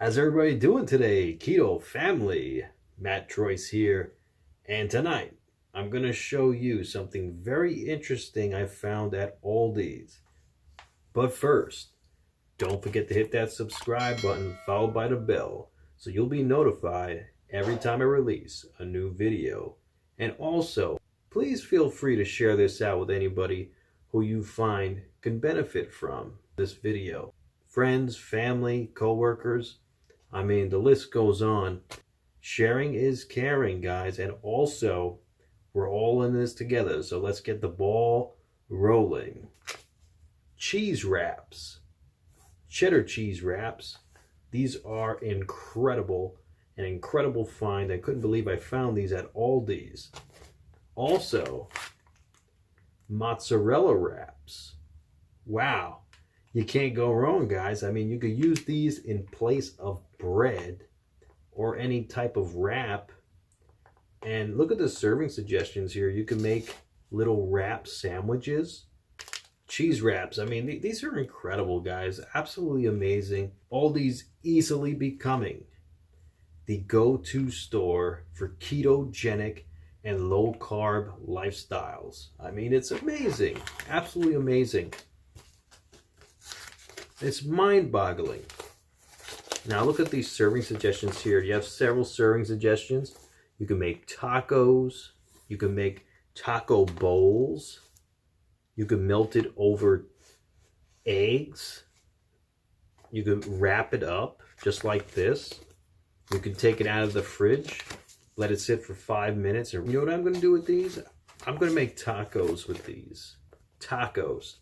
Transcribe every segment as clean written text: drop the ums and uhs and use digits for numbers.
How's everybody doing today? Keto family, Matt Troyce here. And tonight, I'm going to show you something very interesting I found at Aldi's. But first, don't forget to hit that subscribe button followed by the bell so you'll be notified every time I release a new video. And also, please feel free to share this out with anybody who you find can benefit from this video. Friends, family, co-workers, I mean, the list goes on. Sharing is caring, guys. And also, we're all in this together. So let's get the ball rolling. Cheese wraps. Cheddar cheese wraps. These are incredible. An incredible find. I couldn't believe I found these at Aldi's. Also, mozzarella wraps. Wow. You can't go wrong, guys. I mean, you could use these in place of bread or any type of wrap. And look at the serving suggestions here. You can make little wrap sandwiches. Cheese wraps. I mean, these are incredible, guys. Absolutely amazing. Aldi's easily becoming the go-to store for ketogenic and low-carb lifestyles. I mean, it's amazing. Absolutely amazing. It's mind-boggling. Now look at these serving suggestions here. You have several serving suggestions. You can make tacos. You can make taco bowls. You can melt it over eggs. You can wrap it up just like this. You can take it out of the fridge, let it sit for 5 minutes. And you know what I'm going to do with these? I'm going to make tacos with these. Tacos.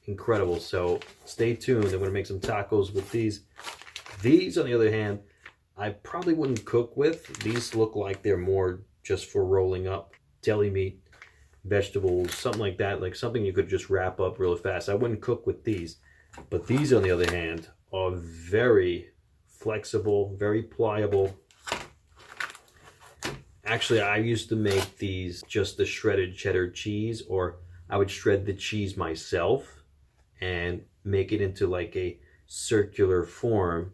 Incredible. So stay tuned. I'm going to make some tacos with these. These, on the other hand, I probably wouldn't cook with. These look like they're more just for rolling up deli meat, vegetables, something like that. Like something you could just wrap up really fast. I wouldn't cook with these. But these, on the other hand, are very flexible, very pliable. Actually, I used to make these just the shredded cheddar cheese, or I would shred the cheese myself and make it into like a circular form,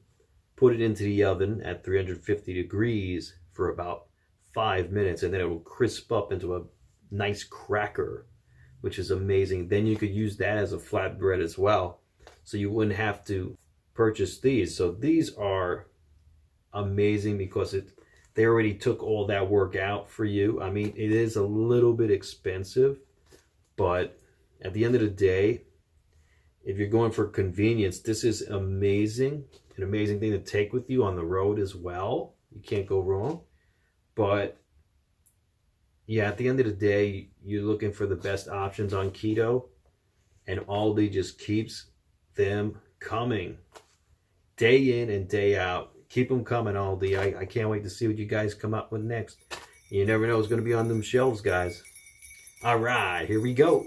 put it into the oven at 350 degrees for about 5 minutes, and then it will crisp up into a nice cracker, which is amazing. Then you could use that as a flatbread as well, so you wouldn't have to purchase these. So these are amazing because they already took all that work out for you. I mean, it is a little bit expensive, but at the end of the day, if you're going for convenience, this is amazing. An amazing thing to take with you on the road as well. You can't go wrong. But yeah, at the end of the day, you're looking for the best options on keto, and Aldi just keeps them coming. Day in and day out. Keep them coming, Aldi. I can't wait to see what you guys come up with next. You never know what's going to be on them shelves, guys. All right, here we go.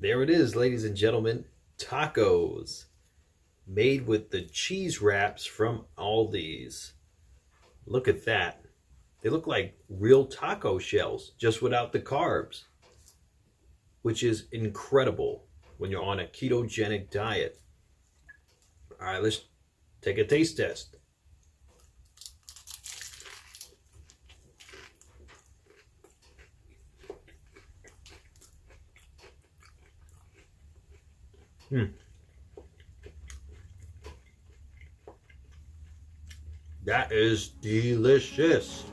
There it is, ladies and gentlemen, tacos made with the cheese wraps from Aldi's. Look at that. They look like real taco shells, just without the carbs, which is incredible when you're on a ketogenic diet. All right, let's take a taste test. That is delicious.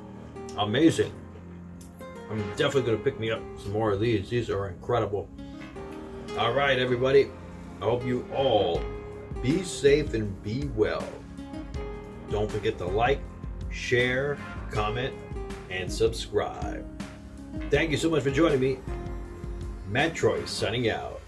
Amazing. I'm definitely going to pick me up some more of these. These are incredible. All right, everybody. I hope you all be safe and be well. Don't forget to like, share, comment, and subscribe. Thank you so much for joining me. Matt Troy signing out.